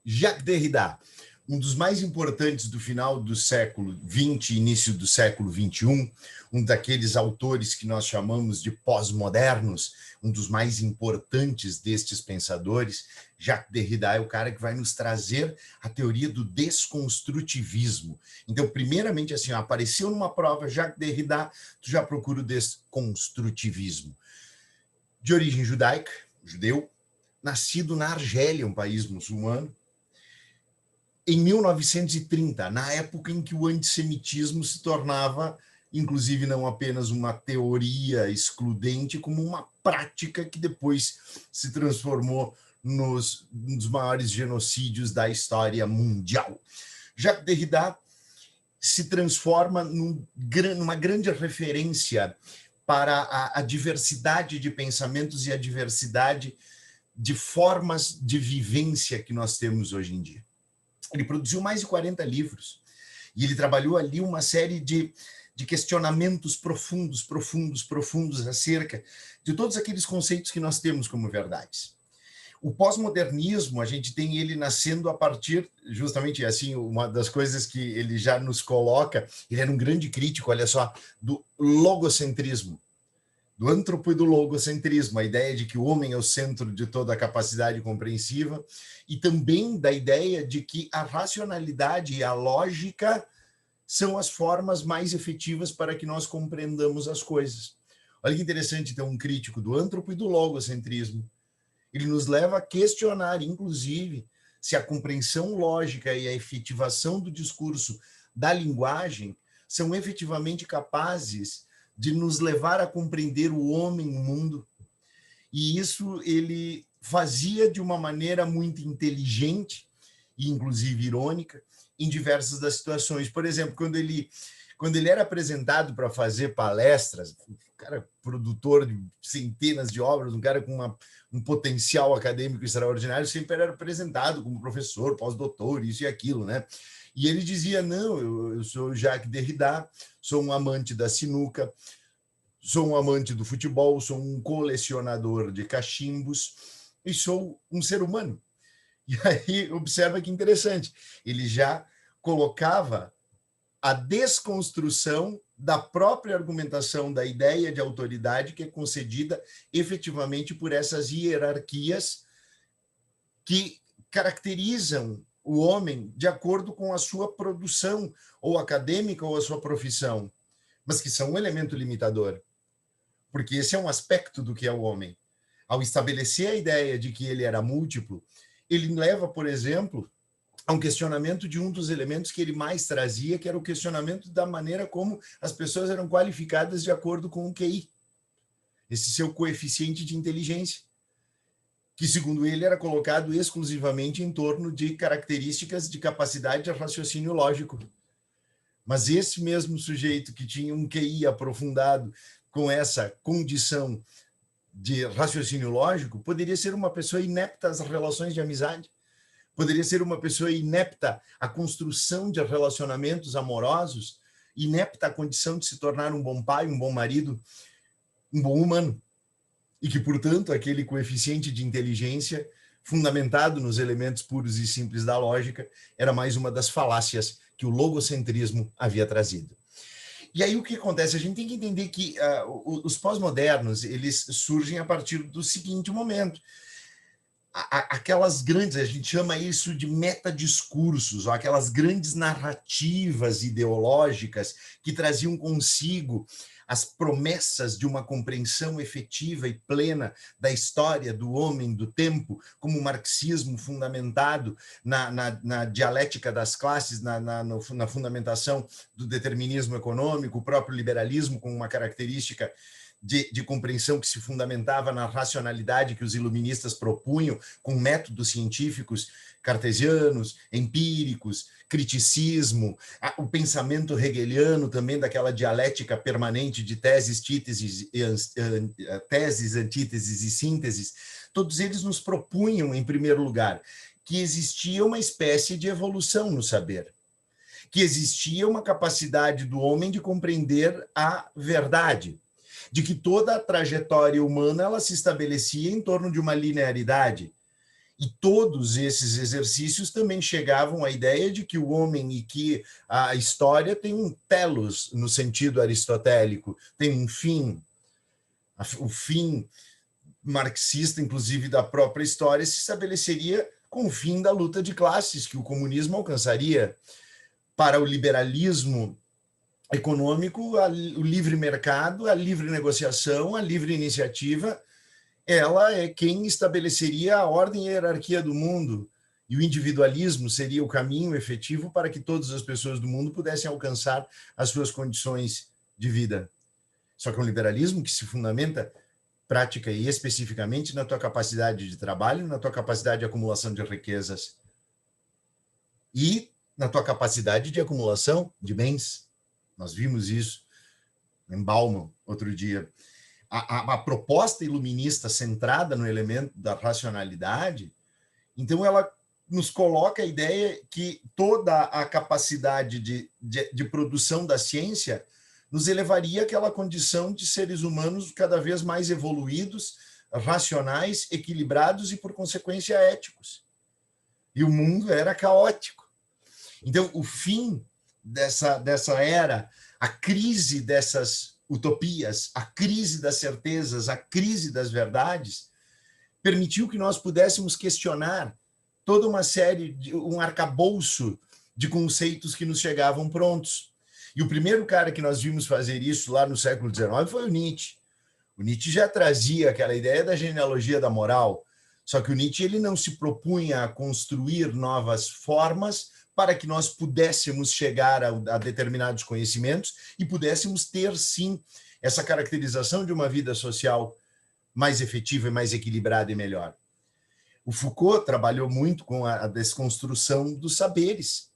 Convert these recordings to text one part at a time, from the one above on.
Jacques Derrida, um dos mais importantes do final do século XX, início do século XXI, um daqueles autores que nós chamamos de pós-modernos, um dos mais importantes destes pensadores. Jacques Derrida é o cara que vai nos trazer a teoria do desconstrutivismo. Então, primeiramente, assim, apareceu numa prova Jacques Derrida, tu já procura o desconstrutivismo. De origem judaica, judeu, nascido na Argélia, um país muçulmano, em 1930, na época em que o antissemitismo se tornava, inclusive, não apenas uma teoria excludente, como uma prática que depois se transformou nos maiores genocídios da história mundial. Jacques Derrida se transforma numa grande referência para a diversidade de pensamentos e a diversidade de formas de vivência que nós temos hoje em dia. Ele produziu mais de 40 livros e ele trabalhou ali uma série de questionamentos profundos acerca de todos aqueles conceitos que nós temos como verdades. O pós-modernismo, a gente tem ele nascendo a partir, justamente assim, uma das coisas que ele já nos coloca, ele era um grande crítico, olha só, do logocentrismo, do antropo e do logocentrismo, a ideia de que o homem é o centro de toda a capacidade compreensiva, e também da ideia de que a racionalidade e a lógica são as formas mais efetivas para que nós compreendamos as coisas. Olha que interessante, então, um crítico do antropo e do logocentrismo. Ele nos leva a questionar, inclusive, se a compreensão lógica e a efetivação do discurso da linguagem são efetivamente capazes de nos levar a compreender o homem, o mundo. E isso ele fazia de uma maneira muito inteligente e, inclusive, irônica, em diversas das situações. Por exemplo, quando ele era apresentado para fazer palestras, um cara produtor de centenas de obras, um cara com um potencial acadêmico extraordinário, sempre era apresentado como professor, pós-doutor, isso e aquilo, né? E ele dizia, não, eu sou Jacques Derrida, sou um amante da sinuca, sou um amante do futebol, sou um colecionador de cachimbos e sou um ser humano. E aí, observa que interessante, ele já colocava a desconstrução da própria argumentação da ideia de autoridade que é concedida efetivamente por essas hierarquias que caracterizam o homem de acordo com a sua produção, ou acadêmica, ou a sua profissão, mas que são um elemento limitador, porque esse é um aspecto do que é o homem. Ao estabelecer a ideia de que ele era múltiplo, ele leva, por exemplo, a um questionamento de um dos elementos que ele mais trazia, que era o questionamento da maneira como as pessoas eram qualificadas de acordo com o QI, esse seu coeficiente de inteligência, que, segundo ele, era colocado exclusivamente em torno de características de capacidade de raciocínio lógico. Mas esse mesmo sujeito que tinha um QI aprofundado com essa condição de raciocínio lógico poderia ser uma pessoa inepta às relações de amizade, poderia ser uma pessoa inepta à construção de relacionamentos amorosos, inepta à condição de se tornar um bom pai, um bom marido, um bom humano. E que, portanto, aquele coeficiente de inteligência, fundamentado nos elementos puros e simples da lógica, era mais uma das falácias que o logocentrismo havia trazido. E aí o que acontece? A gente tem que entender que os pós-modernos eles surgem a partir do seguinte momento. Aquelas grandes, a gente chama isso de metadiscursos, ou aquelas grandes narrativas ideológicas que traziam consigo as promessas de uma compreensão efetiva e plena da história do homem, do tempo, como o marxismo fundamentado na dialética das classes, na fundamentação do determinismo econômico, o próprio liberalismo com uma característica de compreensão que se fundamentava na racionalidade que os iluministas propunham, com métodos científicos cartesianos, empíricos, criticismo, o pensamento hegeliano também daquela dialética permanente de teses, antíteses e sínteses. Todos eles nos propunham, em primeiro lugar, que existia uma espécie de evolução no saber, que existia uma capacidade do homem de compreender a verdade, de que toda a trajetória humana ela se estabelecia em torno de uma linearidade E todos esses exercícios também chegavam à ideia de que o homem e que a história tem um telos, no sentido aristotélico, tem um fim. O fim marxista, inclusive, da própria história se estabeleceria com o fim da luta de classes que o comunismo alcançaria. Para o liberalismo econômico, o livre mercado, a livre negociação, a livre iniciativa, ela é quem estabeleceria a ordem e a hierarquia do mundo. E o individualismo seria o caminho efetivo para que todas as pessoas do mundo pudessem alcançar as suas condições de vida. Só que é um liberalismo que se fundamenta prática e especificamente na tua capacidade de trabalho, na tua capacidade de acumulação de riquezas e na tua capacidade de acumulação de bens. Nós vimos isso em Bauman outro dia. A proposta iluminista centrada no elemento da racionalidade, então ela nos coloca a ideia que toda a capacidade de produção da ciência nos elevaria àquela condição de seres humanos cada vez mais evoluídos, racionais, equilibrados e, por consequência, éticos. E o mundo era caótico. Então, o fim dessa era, a crise dessas utopias, a crise das certezas, a crise das verdades, permitiu que nós pudéssemos questionar toda uma série, um arcabouço de conceitos que nos chegavam prontos. E o primeiro cara que nós vimos fazer isso lá no século XIX foi o Nietzsche. O Nietzsche já trazia aquela ideia da genealogia da moral, só que o Nietzsche ele não se propunha a construir novas formas para que nós pudéssemos chegar a determinados conhecimentos e pudéssemos ter, sim, essa caracterização de uma vida social mais efetiva e mais equilibrada e melhor. O Foucault trabalhou muito com a desconstrução dos saberes,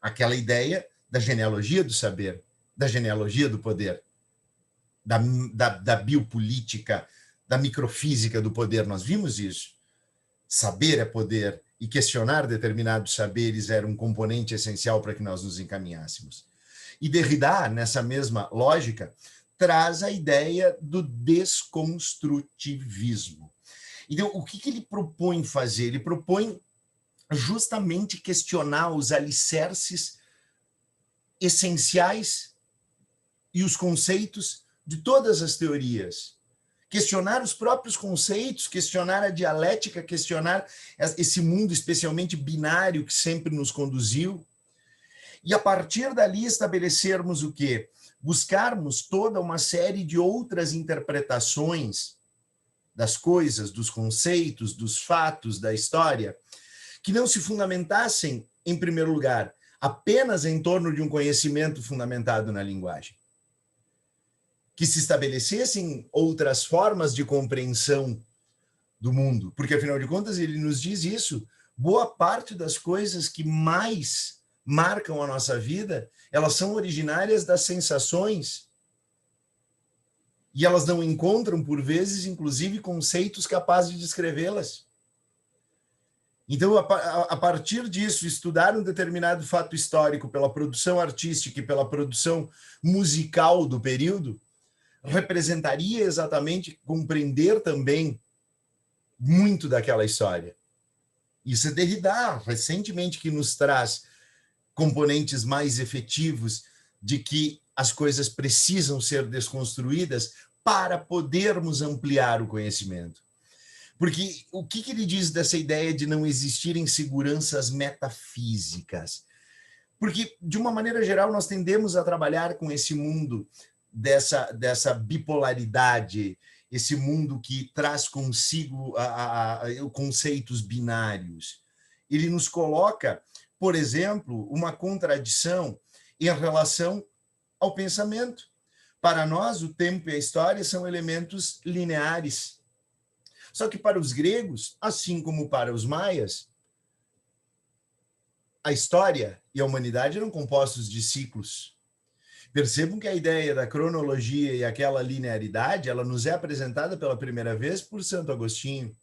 aquela ideia da genealogia do saber, da genealogia do poder, da biopolítica, da microfísica do poder. Nós vimos isso. Saber é poder, e questionar determinados saberes era um componente essencial para que nós nos encaminhássemos. E Derrida, nessa mesma lógica, traz a ideia do desconstrutivismo. Então, o que ele propõe fazer? Ele propõe justamente questionar os alicerces essenciais e os conceitos de todas as teorias. Questionar os próprios conceitos, questionar a dialética, questionar esse mundo especialmente binário que sempre nos conduziu. E a partir dali estabelecermos o quê? Buscarmos toda uma série de outras interpretações das coisas, dos conceitos, dos fatos, da história, que não se fundamentassem, em primeiro lugar, apenas em torno de um conhecimento fundamentado na linguagem, que se estabelecessem outras formas de compreensão do mundo, porque, afinal de contas, ele nos diz isso, boa parte das coisas que mais marcam a nossa vida, elas são originárias das sensações, e elas não encontram, por vezes, inclusive, conceitos capazes de descrevê-las. Então, a partir disso, estudar um determinado fato histórico pela produção artística e pela produção musical do período, representaria exatamente compreender também muito daquela história. Isso é Derrida, recentemente, que nos traz componentes mais efetivos de que as coisas precisam ser desconstruídas para podermos ampliar o conhecimento. Porque o que ele diz dessa ideia de não existirem seguranças metafísicas? Porque, de uma maneira geral, nós tendemos a trabalhar com esse mundo dessa bipolaridade, esse mundo que traz consigo conceitos binários. Ele nos coloca, por exemplo, uma contradição em relação ao pensamento. Para nós, o tempo e a história são elementos lineares. Só que para os gregos, assim como para os maias, a história e a humanidade eram compostos de ciclos. Percebam que a ideia da cronologia e aquela linearidade, ela nos é apresentada pela primeira vez por Santo Agostinho.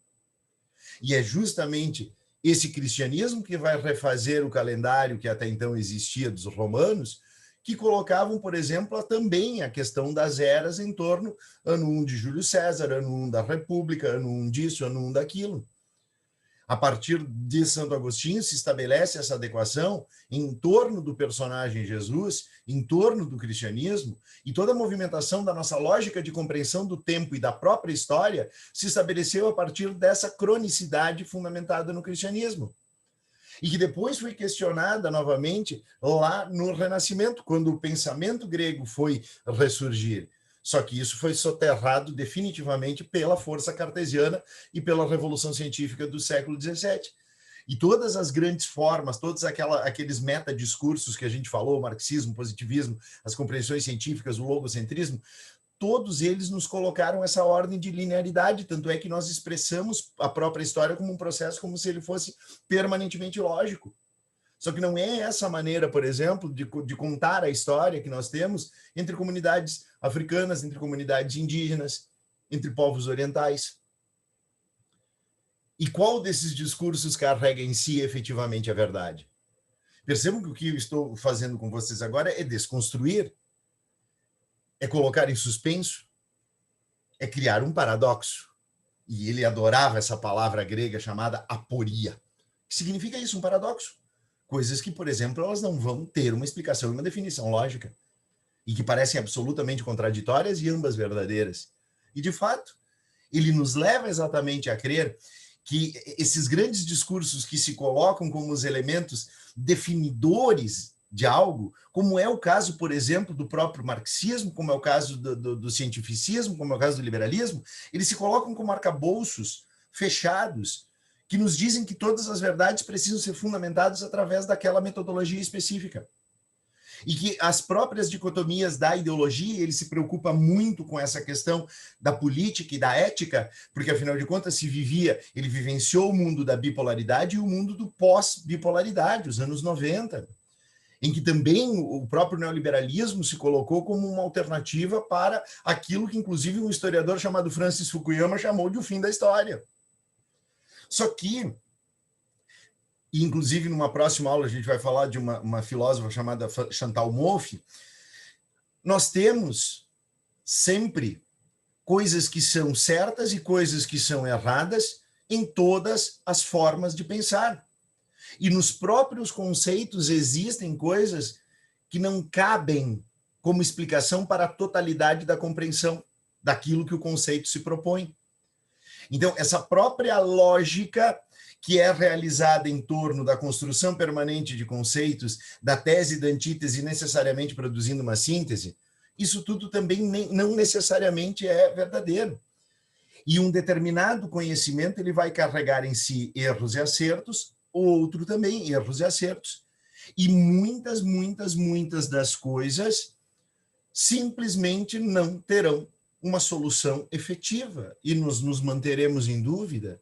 E é justamente esse cristianismo que vai refazer o calendário que até então existia dos romanos, que colocavam, por exemplo, também a questão das eras em torno ano 1 de Júlio César, ano 1 da República, ano 1 disso, ano 1 daquilo. A partir de Santo Agostinho se estabelece essa adequação em torno do personagem Jesus, em torno do cristianismo, e toda a movimentação da nossa lógica de compreensão do tempo e da própria história se estabeleceu a partir dessa cronicidade fundamentada no cristianismo. E que depois foi questionada novamente lá no Renascimento, quando o pensamento grego foi ressurgir. Só que isso foi soterrado definitivamente pela força cartesiana e pela Revolução Científica do século XVII. E todas as grandes formas, todos aqueles metadiscursos que a gente falou, marxismo, positivismo, as compreensões científicas, o logocentrismo, todos eles nos colocaram essa ordem de linearidade, tanto é que nós expressamos a própria história como um processo, como se ele fosse permanentemente lógico. Só que não é essa maneira, por exemplo, de contar a história que nós temos entre comunidades africanas, entre comunidades indígenas, entre povos orientais. E qual desses discursos carrega em si efetivamente a verdade? Percebam que o que eu estou fazendo com vocês agora é desconstruir, é colocar em suspenso, é criar um paradoxo. E ele adorava essa palavra grega chamada aporia. Que significa isso, um paradoxo? Coisas que, por exemplo, elas não vão ter uma explicação e uma definição lógica, e que parecem absolutamente contraditórias e ambas verdadeiras. E, de fato, ele nos leva exatamente a crer que esses grandes discursos que se colocam como os elementos definidores de algo, como é o caso, por exemplo, do próprio marxismo, como é o caso do cientificismo, como é o caso do liberalismo, eles se colocam como arcabouços fechados, que nos dizem que todas as verdades precisam ser fundamentadas através daquela metodologia específica. E que as próprias dicotomias da ideologia, ele se preocupa muito com essa questão da política e da ética, porque, afinal de contas, ele vivenciou o mundo da bipolaridade e o mundo do pós-bipolaridade, os anos 90, em que também o próprio neoliberalismo se colocou como uma alternativa para aquilo que, inclusive, um historiador chamado Francis Fukuyama chamou de o fim da história. Só que, inclusive, numa próxima aula, a gente vai falar de uma filósofa chamada Chantal Mouffe, nós temos sempre coisas que são certas e coisas que são erradas em todas as formas de pensar. E nos próprios conceitos existem coisas que não cabem como explicação para a totalidade da compreensão daquilo que o conceito se propõe. Então, essa própria lógica que é realizada em torno da construção permanente de conceitos, da tese e da antítese, necessariamente produzindo uma síntese, isso tudo também não necessariamente é verdadeiro. E um determinado conhecimento ele vai carregar em si erros e acertos, outro também erros e acertos. E muitas das coisas simplesmente não terão uma solução efetiva e nos manteremos em dúvida.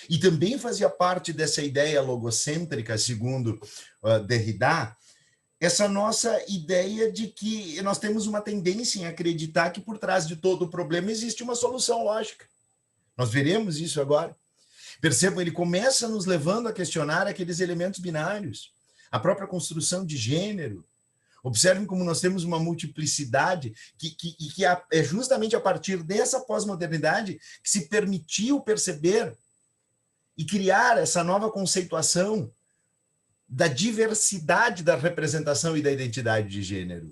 E também fazia parte dessa ideia logocêntrica, segundo Derrida, essa nossa ideia de que nós temos uma tendência em acreditar que por trás de todo o problema existe uma solução lógica. Nós veremos isso agora. Percebam, ele começa nos levando a questionar aqueles elementos binários, a própria construção de gênero. Observem como nós temos uma multiplicidade que é justamente a partir dessa pós-modernidade que se permitiu perceber e criar essa nova conceituação da diversidade da representação e da identidade de gênero.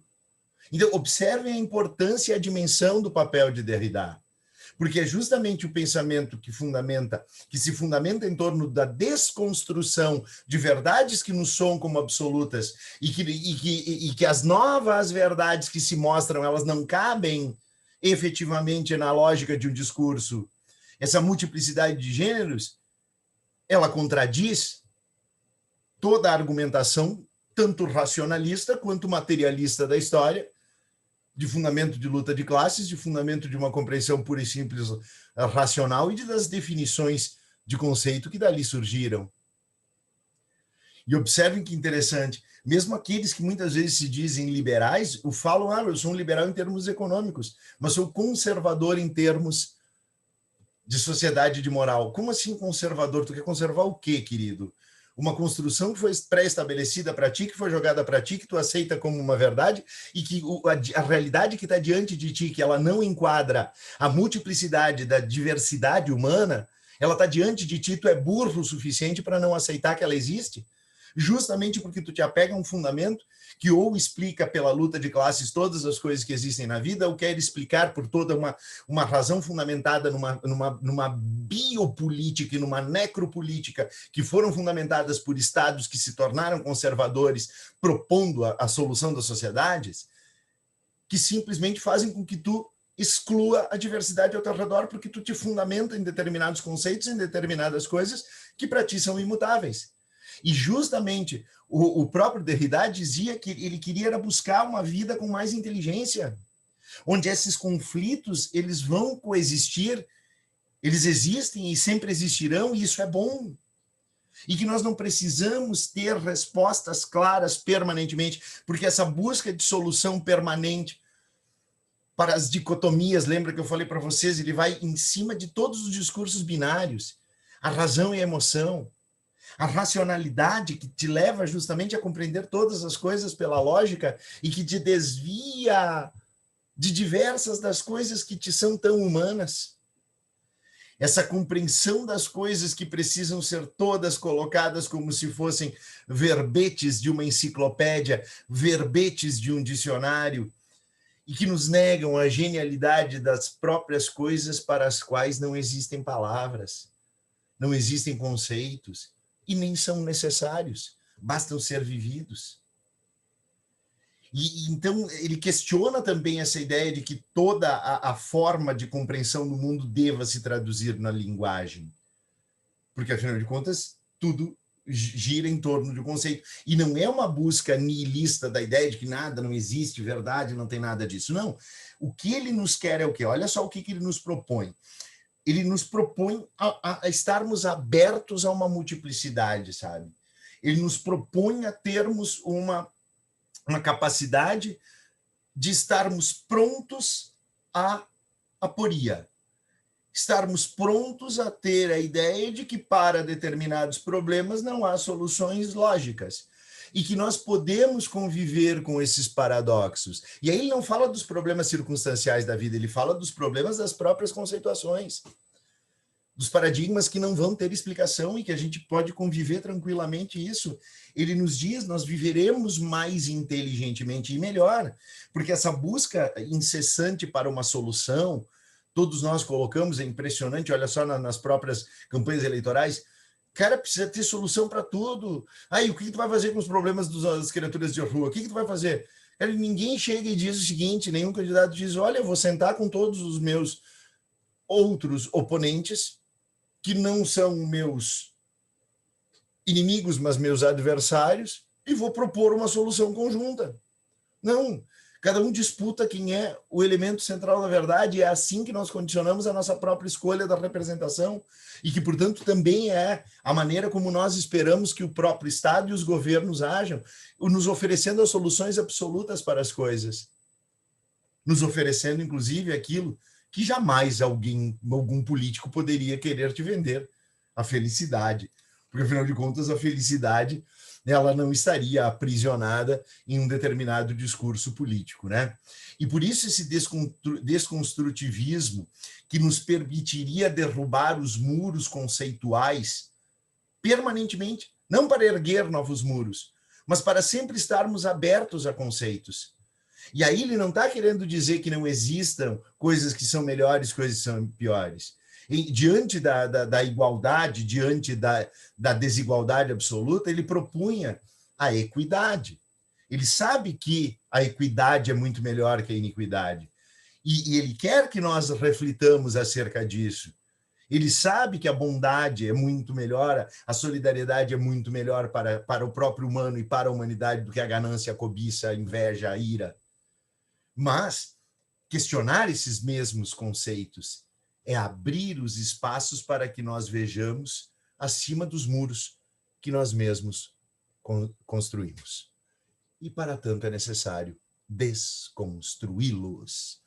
Então, observem a importância e a dimensão do papel de Derrida, porque é justamente o pensamento que se fundamenta em torno da desconstrução de verdades que nos soam como absolutas e que as novas verdades que se mostram, elas não cabem efetivamente na lógica de um discurso. Essa multiplicidade de gêneros, ela contradiz toda a argumentação, tanto racionalista quanto materialista da história, de fundamento de luta de classes, de fundamento de uma compreensão pura e simples racional e das definições de conceito que dali surgiram. E observem que interessante, mesmo aqueles que muitas vezes se dizem liberais, falam, eu sou um liberal em termos econômicos, mas sou conservador em termos de sociedade e de moral. Como assim conservador? Tu quer conservar o quê, querido? Uma construção que foi pré-estabelecida para ti, que foi jogada para ti, que tu aceita como uma verdade, e que a realidade que está diante de ti, que ela não enquadra a multiplicidade da diversidade humana, Ela está diante de ti, tu é burro o suficiente para não aceitar que ela existe? Justamente porque tu te apega a um fundamento que ou explica pela luta de classes todas as coisas que existem na vida, ou quer explicar por toda uma razão fundamentada numa biopolítica e numa necropolítica que foram fundamentadas por estados que se tornaram conservadores, propondo a solução das sociedades, que simplesmente fazem com que tu exclua a diversidade ao teu redor, porque tu te fundamenta em determinados conceitos, em determinadas coisas que para ti são imutáveis. E justamente o próprio Derrida dizia que ele queria buscar uma vida com mais inteligência, onde esses conflitos eles vão coexistir, eles existem e sempre existirão, e isso é bom. E que nós não precisamos ter respostas claras permanentemente, porque essa busca de solução permanente para as dicotomias, lembra que eu falei para vocês, ele vai em cima de todos os discursos binários, a razão e a emoção, a racionalidade que te leva justamente a compreender todas as coisas pela lógica e que te desvia de diversas das coisas que te são tão humanas. Essa compreensão das coisas que precisam ser todas colocadas como se fossem verbetes de uma enciclopédia, verbetes de um dicionário, e que nos negam a genialidade das próprias coisas para as quais não existem palavras, não existem conceitos, e nem são necessários, bastam ser vividos. E então ele questiona também essa ideia de que toda a forma de compreensão do mundo deva se traduzir na linguagem, porque afinal de contas tudo gira em torno de um conceito, e não é uma busca nihilista da ideia de que nada, não existe verdade, não tem nada disso, não. O que ele nos quer é o quê? Olha só o que ele nos propõe. Ele nos propõe a estarmos abertos a uma multiplicidade, sabe? Ele nos propõe a termos uma capacidade de estarmos prontos à aporia, estarmos prontos a ter a ideia de que para determinados problemas não há soluções lógicas e que nós podemos conviver com esses paradoxos. E aí ele não fala dos problemas circunstanciais da vida, ele fala dos problemas das próprias conceituações, dos paradigmas que não vão ter explicação e que a gente pode conviver tranquilamente isso. Ele nos diz, nós viveremos mais inteligentemente e melhor, porque essa busca incessante para uma solução, todos nós colocamos, é impressionante, olha só nas próprias campanhas eleitorais, cara, precisa ter solução para tudo. Aí, o que tu vai fazer com os problemas das criaturas de rua? O que tu vai fazer? Cara, ninguém chega e diz o seguinte, nenhum candidato diz, olha, eu vou sentar com todos os meus outros oponentes, que não são meus inimigos, mas meus adversários, e vou propor uma solução conjunta. Não, cada um disputa quem é o elemento central da verdade, e é assim que nós condicionamos a nossa própria escolha da representação, e que, portanto, também é a maneira como nós esperamos que o próprio Estado e os governos ajam, nos oferecendo as soluções absolutas para as coisas, nos oferecendo, inclusive, aquilo que jamais algum político poderia querer te vender, a felicidade. Porque, afinal de contas, a felicidade ela não estaria aprisionada em um determinado discurso político, né? E por isso esse desconstrutivismo que nos permitiria derrubar os muros conceituais permanentemente, não para erguer novos muros, mas para sempre estarmos abertos a conceitos. E aí ele não está querendo dizer que não existam coisas que são melhores, coisas que são piores. Diante da igualdade, diante da desigualdade absoluta, ele propunha a equidade. Ele sabe que a equidade é muito melhor que a iniquidade. E ele quer que nós reflitamos acerca disso. Ele sabe que a bondade é muito melhor, a solidariedade é muito melhor para o próprio humano e para a humanidade do que a ganância, a cobiça, a inveja, a ira. Mas questionar esses mesmos conceitos é abrir os espaços para que nós vejamos acima dos muros que nós mesmos construímos. E para tanto é necessário desconstruí-los.